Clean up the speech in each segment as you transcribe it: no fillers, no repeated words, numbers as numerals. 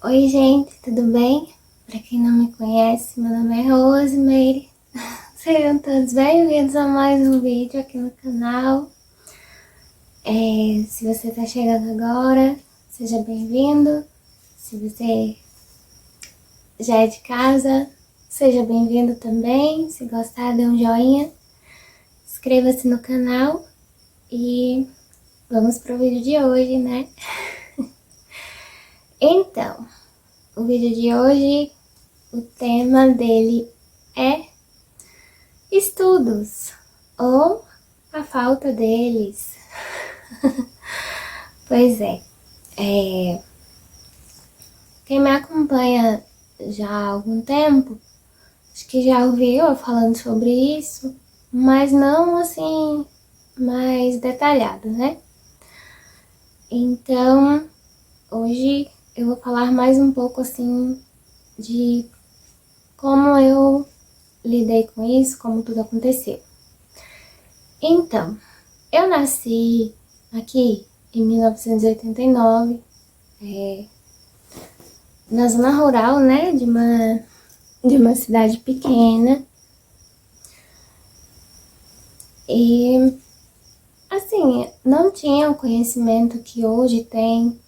Oi, gente, tudo bem? Pra quem não me conhece, meu nome é Rosemary. Sejam todos bem-vindos a mais um vídeo aqui no canal. Se você tá chegando agora, seja bem-vindo. Se você já é de casa, seja bem-vindo também. Se gostar, dê um joinha. Inscreva-se no canal e vamos pro vídeo de hoje, né? Então, o vídeo de hoje, o tema dele é estudos, ou a falta deles. Pois quem me acompanha já há algum tempo, acho que já ouviu eu falando sobre isso, mas não assim, mais detalhado, né? Então, hoje eu vou falar mais um pouco assim, de como eu lidei com isso, como tudo aconteceu. Então, eu nasci aqui em 1989, na zona rural, né, de uma cidade pequena. E, assim, não tinha o conhecimento que hoje tem,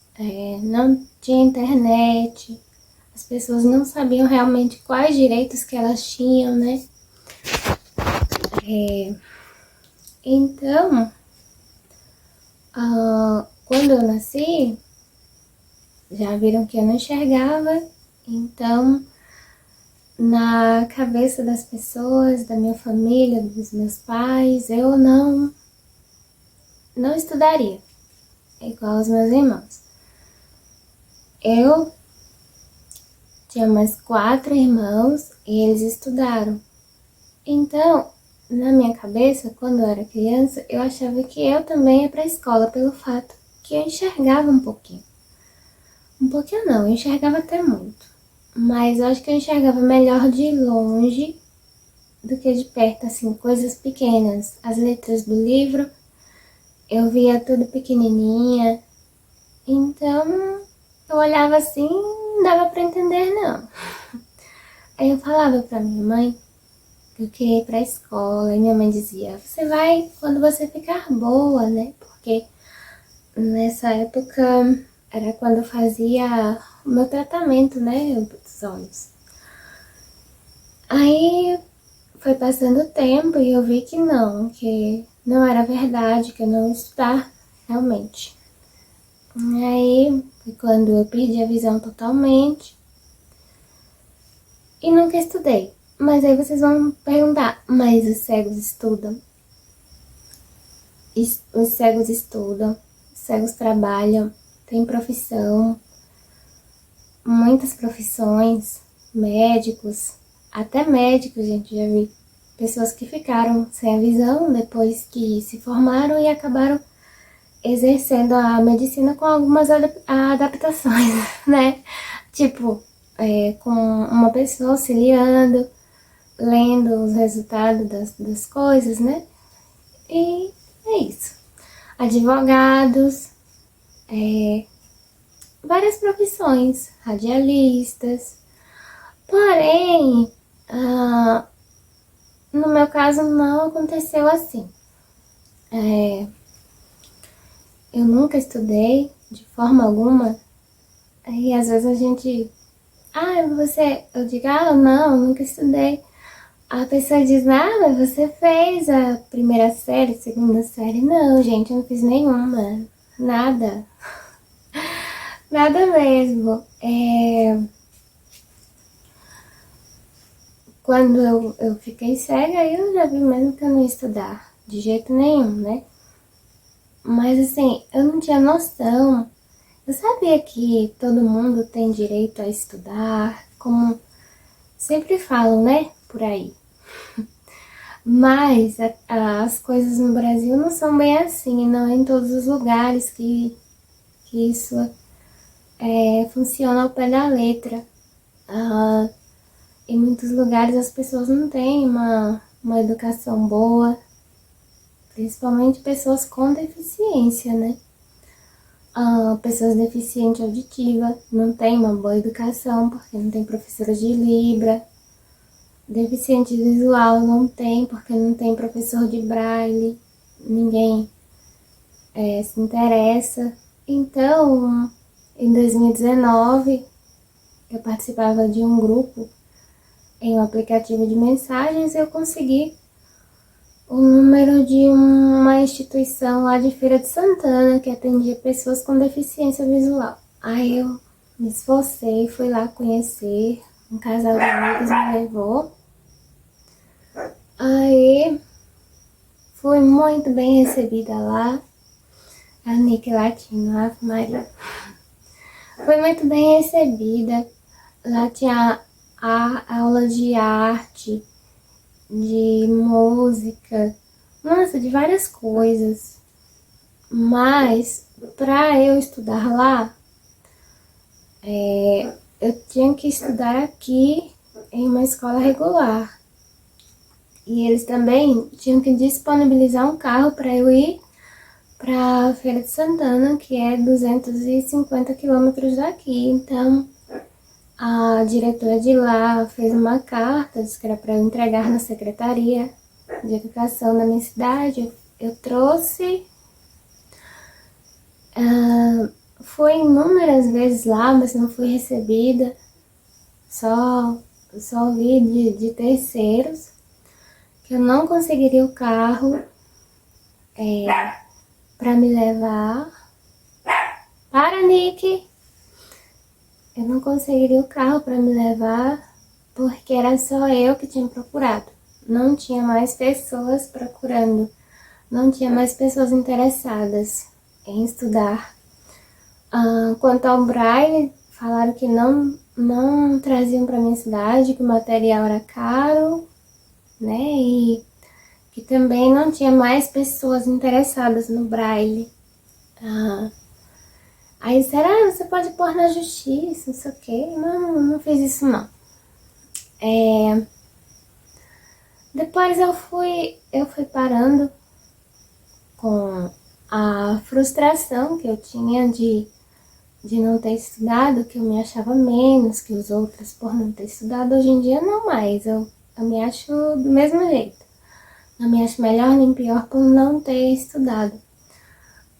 não tinha internet, as pessoas não sabiam realmente quais direitos que elas tinham, né. Então, quando eu nasci, já viram que eu não enxergava, então na cabeça das pessoas, da minha família, dos meus pais, eu não estudaria, igual os meus irmãos. Eu tinha mais 4 irmãos e eles estudaram. Então, na minha cabeça, quando eu era criança, eu achava que eu também ia para a escola, pelo fato que eu enxergava um pouquinho. Um pouquinho não, eu enxergava até muito. Mas eu acho que eu enxergava melhor de longe do que de perto, assim, coisas pequenas. As letras do livro, eu via tudo pequenininha. Então, eu olhava assim, não dava pra entender, não. Aí eu falava pra minha mãe que eu queria ir pra escola. E minha mãe dizia, você vai quando você ficar boa, né? Porque nessa época era quando eu fazia o meu tratamento, né, dos olhos. Aí foi passando o tempo e eu vi que não era verdade, que eu não ia estudar realmente. Aí foi quando eu perdi a visão totalmente e nunca estudei. Mas aí vocês vão perguntar, mas os cegos estudam? Os cegos estudam, os cegos trabalham, têm profissão, muitas profissões, médicos, até médicos, gente, já vi pessoas que ficaram sem a visão depois que se formaram e acabaram exercendo a medicina com algumas adaptações, né? Tipo, com uma pessoa auxiliando, lendo os resultados das coisas, né? E é isso. Advogados, várias profissões, radialistas. Porém, no meu caso não aconteceu assim. Eu nunca estudei de forma alguma. Aí às vezes a gente... eu digo, não, nunca estudei. A pessoa diz, mas você fez a primeira série, segunda série. Não, gente, eu não fiz nenhuma. Nada. Nada mesmo. Quando eu fiquei cega, eu já vi mesmo que eu não ia estudar. De jeito nenhum, né? Mas assim, eu não tinha noção. Eu sabia que todo mundo tem direito a estudar, como sempre falam, né? Por aí. Mas as coisas no Brasil não são bem assim, não é em todos os lugares que isso funciona ao pé da letra. Em muitos lugares as pessoas não têm uma educação boa, principalmente pessoas com deficiência, né? Pessoas deficientes auditiva, não tem uma boa educação, porque não tem professora de Libra. Deficiente visual não tem, porque não tem professor de Braille. Ninguém se interessa. Então, em 2019, eu participava de um grupo em um aplicativo de mensagens e eu consegui o número de uma instituição lá de Feira de Santana que atendia pessoas com deficiência visual. Aí eu me esforcei, fui lá conhecer, um casal de amigos me levou. Aí fui muito bem recebida lá, a Nick Latino, Ave Maria. Fui muito bem recebida, lá tinha a aula de arte, de música, nossa, de várias coisas. Mas para eu estudar lá, eu tinha que estudar aqui em uma escola regular. E eles também tinham que disponibilizar um carro para eu ir para Feira de Santana, que é 250 quilômetros daqui. Então, a diretora de lá fez uma carta, disse que era para eu entregar na Secretaria de Educação da minha cidade. Eu trouxe, fui inúmeras vezes lá, mas não fui recebida. Só ouvi de terceiros que eu não conseguiria o carro para me levar. Para, Nick! Eu não conseguiria o carro para me levar porque era só eu que tinha procurado. Não tinha mais pessoas procurando. Não tinha mais pessoas interessadas em estudar. Quanto ao Braille, falaram que não traziam para minha cidade, que o material era caro, né? E que também não tinha mais pessoas interessadas no Braille. Aí disseram, você pode pôr na justiça, não sei o quê. Não fiz isso não. Depois eu fui parando com a frustração que eu tinha de não ter estudado, que eu me achava menos que os outros por não ter estudado. Hoje em dia não mais, eu me acho do mesmo jeito. Não me acho melhor nem pior por não ter estudado.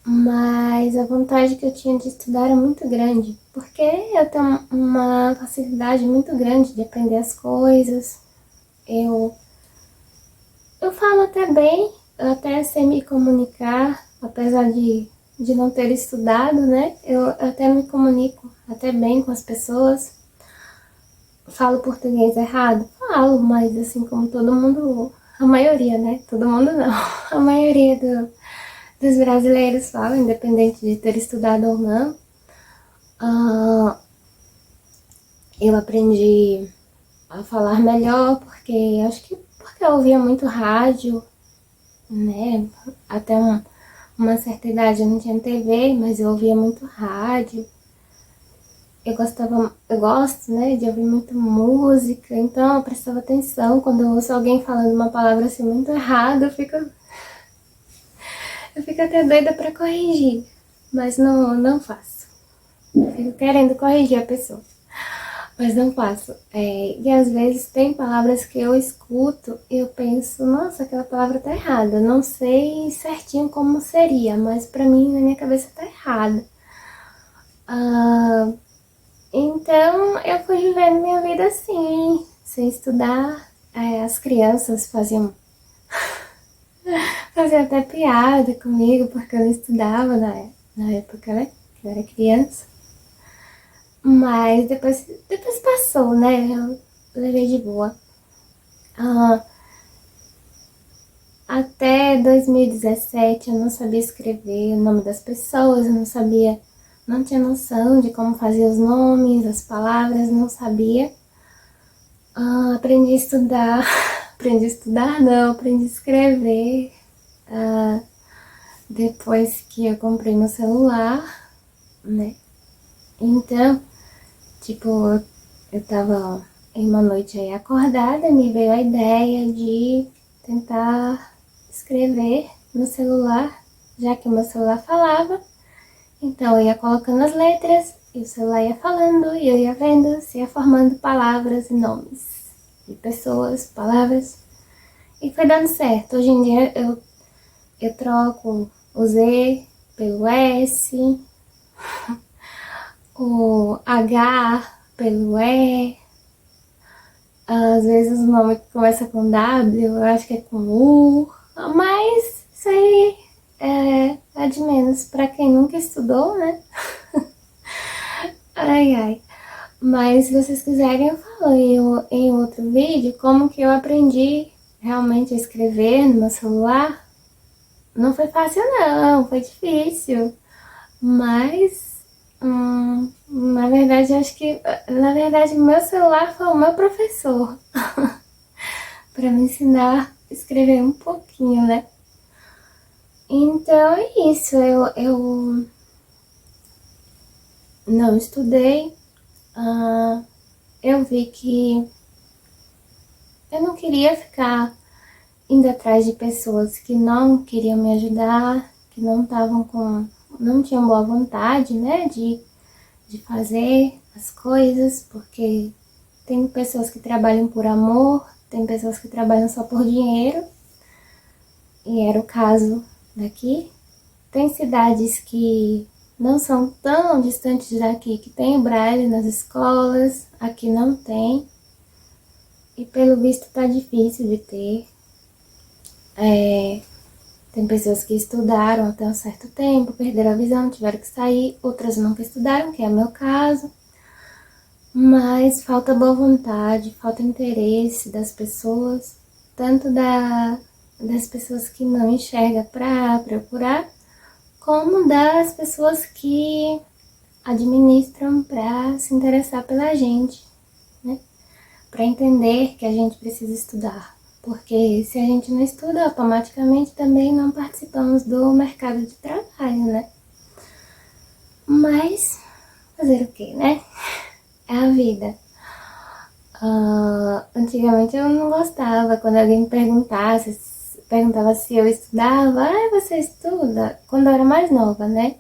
Mas a vontade que eu tinha de estudar era muito grande, porque eu tenho uma facilidade muito grande de aprender as coisas. Eu falo até bem, eu até sei me comunicar, apesar de não ter estudado, né? Eu até me comunico até bem com as pessoas. Falo português errado? Falo, mas assim como todo mundo, a maioria, né? Todo mundo não. A maioria dos brasileiros falam, independente de ter estudado ou não. Eu aprendi a falar melhor porque acho que porque eu ouvia muito rádio, né? Até uma certa idade eu não tinha TV, mas eu ouvia muito rádio. Eu gosto, né, de ouvir muito música, então eu prestava atenção quando eu ouço alguém falando uma palavra assim muito errada, eu fico até doida pra corrigir, mas não faço. Eu fico querendo corrigir a pessoa, mas não faço. E às vezes tem palavras que eu escuto e eu penso, nossa, aquela palavra tá errada. Não sei certinho como seria, mas pra mim, na minha cabeça, tá errada. Então eu fui vivendo minha vida assim, sem estudar. As crianças faziam até piada comigo porque eu não estudava na época, né? Que eu era criança. Mas depois passou, né? Eu levei de boa. Até 2017 eu não sabia escrever o nome das pessoas, eu não tinha noção de como fazer os nomes, as palavras, não sabia. Aprendi a estudar, aprendi a escrever. Depois que eu comprei meu celular, né? Então, tipo, eu tava em uma noite aí acordada, me veio a ideia de tentar escrever no celular, já que o meu celular falava, Então eu ia colocando as letras, e o celular ia falando, e eu ia vendo, se ia formando palavras e nomes de pessoas, palavras. E foi dando certo. Hoje em dia eu troco o Z pelo S, o H pelo E. Às vezes o nome que começa com W, eu acho que é com U. Mas isso aí é de menos pra quem nunca estudou, né? Ai, ai. Mas se vocês quiserem, eu falo em outro vídeo como que eu aprendi realmente a escrever no meu celular. Não foi fácil não, foi difícil. Mas, na verdade, acho que, na verdade, meu celular foi o meu professor. Para me ensinar a escrever um pouquinho, né? Então é isso, eu não estudei, eu vi que eu não queria ficar indo atrás de pessoas que não queriam me ajudar, que não estavam não tinham boa vontade, né, de fazer as coisas, porque tem pessoas que trabalham por amor, tem pessoas que trabalham só por dinheiro, e era o caso daqui. Tem cidades que não são tão distantes daqui, que tem o Braille nas escolas, aqui não tem, e pelo visto tá difícil de ter. Tem pessoas que estudaram até um certo tempo, perderam a visão, tiveram que sair, outras nunca estudaram, que é o meu caso. Mas falta boa vontade, falta interesse das pessoas, tanto das pessoas que não enxergam para procurar, como das pessoas que administram para se interessar pela gente, né? Para entender que a gente precisa estudar. Porque se a gente não estuda, automaticamente também não participamos do mercado de trabalho, né? Mas fazer o que, né? É a vida. Antigamente eu não gostava quando alguém me perguntava se eu estudava. Ah, você estuda? Quando eu era mais nova, né?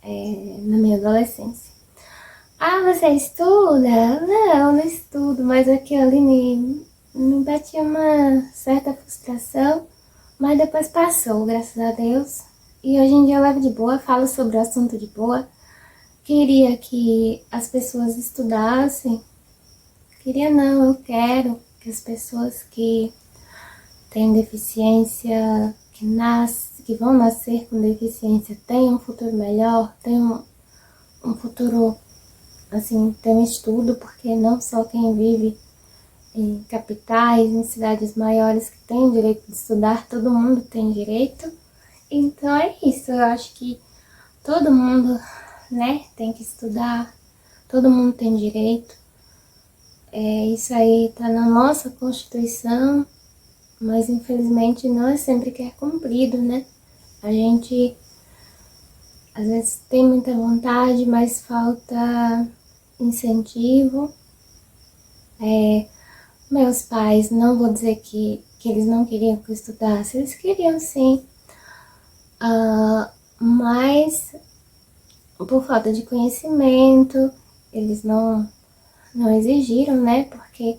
Na minha adolescência. Ah, você estuda? Não, não estudo, mas aquilo ali me batia uma certa frustração, mas depois passou, graças a Deus. E hoje em dia eu levo de boa, falo sobre o assunto de boa. Queria que as pessoas estudassem. Queria não, eu quero que as pessoas que têm deficiência, que vão nascer com deficiência, tenham um futuro melhor, tenham um futuro, assim, tenham um estudo, porque não só quem vive em capitais, em cidades maiores que tem o direito de estudar, todo mundo tem direito. Então é isso, eu acho que todo mundo, né, tem que estudar, todo mundo tem direito. Isso aí tá na nossa Constituição, mas infelizmente não é sempre que é cumprido, né? A gente às vezes tem muita vontade, mas falta incentivo. Meus pais, não vou dizer que eles não queriam que eu estudasse, eles queriam sim, mas por falta de conhecimento, eles não exigiram, né? Porque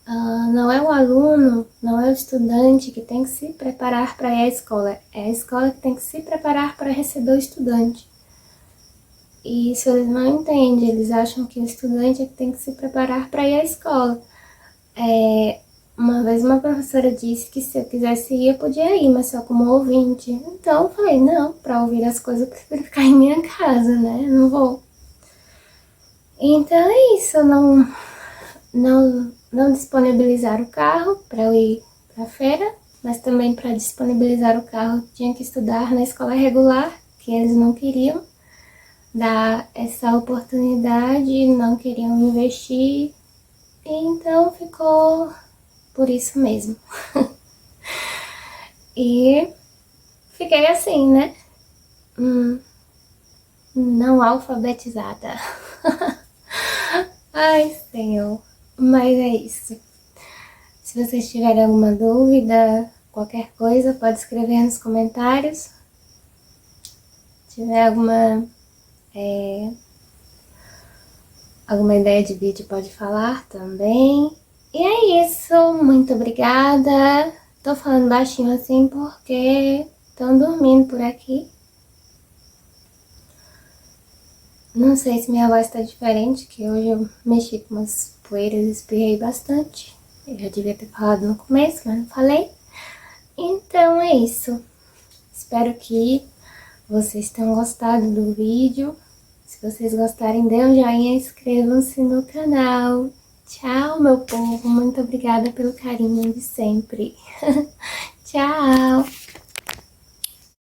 não é o aluno, não é o estudante que tem que se preparar para ir à escola, é a escola que tem que se preparar para receber o estudante. E isso eles não entendem, eles acham que o estudante é que tem que se preparar para ir à escola. Uma vez uma professora disse que se eu quisesse ir, eu podia ir, mas só como ouvinte. Então eu falei, não, para ouvir as coisas eu prefiro ficar em minha casa, né? Não vou. Então é isso, não disponibilizar o carro para eu ir para a feira, mas também para disponibilizar o carro tinha que estudar na escola regular, que eles não queriam dar essa oportunidade, não queriam investir, então ficou por isso mesmo. E fiquei assim, né? Não alfabetizada. Ai, Senhor. Mas é isso. Se vocês tiverem alguma dúvida, qualquer coisa, pode escrever nos comentários. tiver alguma ideia de vídeo, pode falar também. E é isso, muito obrigada. Tô falando baixinho assim porque estão dormindo por aqui. Não sei se minha voz tá diferente, que hoje eu mexi com umas poeiras e espirrei bastante. Eu já devia ter falado no começo, mas não falei. Então é isso. Espero que vocês tenham gostado do vídeo. Se vocês gostarem, dê um joinha e inscrevam-se no canal. Tchau, meu povo. Muito obrigada pelo carinho de sempre. Tchau!